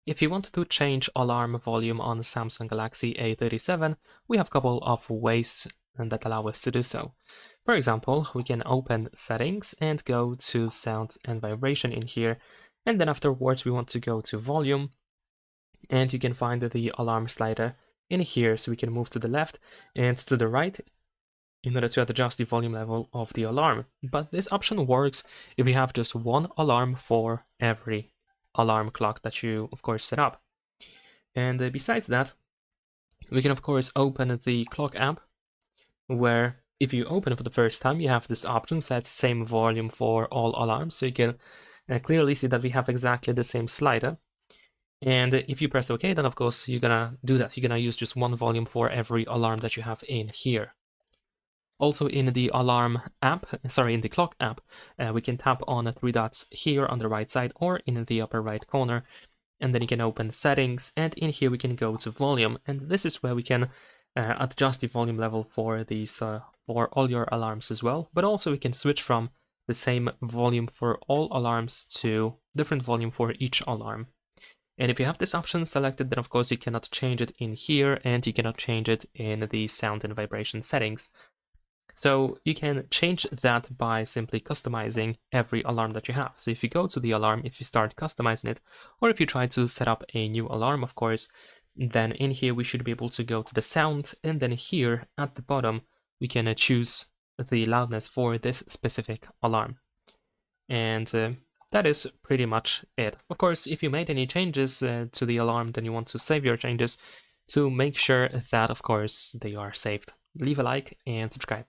If you want to change alarm volume on the Samsung Galaxy A37, we have a couple of ways that allow us to do so. For example, we can open settings and go to sound and vibration in here, and then afterwards we want to go to volume, and you can find the alarm slider in here, so we can move to the left and to the right in order to adjust the volume level of the alarm. But this option works if you have just one alarm for every alarm clock that you, of course, set up. And besides that, we can, of course, open the clock app, where if you open it for the first time, you have this option, set same volume for all alarms. So you can clearly see that we have exactly the same slider. And if you press OK, then of course you're gonna do that. You're gonna use just one volume for every alarm that you have in here. Also in the alarm app, in the clock app, we can tap on the three dots here on the right side or in the upper right corner, and then you can open settings, and in here we can go to volume, and this is where we can adjust the volume level for these for all your alarms as well. But also we can switch from the same volume for all alarms to different volume for each alarm. And if you have this option selected, then of course you cannot change it in here, and you cannot change it in the sound and vibration settings. So you can change that by simply customizing every alarm that you have. So if you go to the alarm, if you start customizing it, or if you try to set up a new alarm, of course, then in here we should be able to go to the sound, and then here at the bottom we can choose the loudness for this specific alarm. And that is pretty much it. Of course, if you made any changes to the alarm, then you want to save your changes to make sure that, of course, they are saved. Leave a like and subscribe.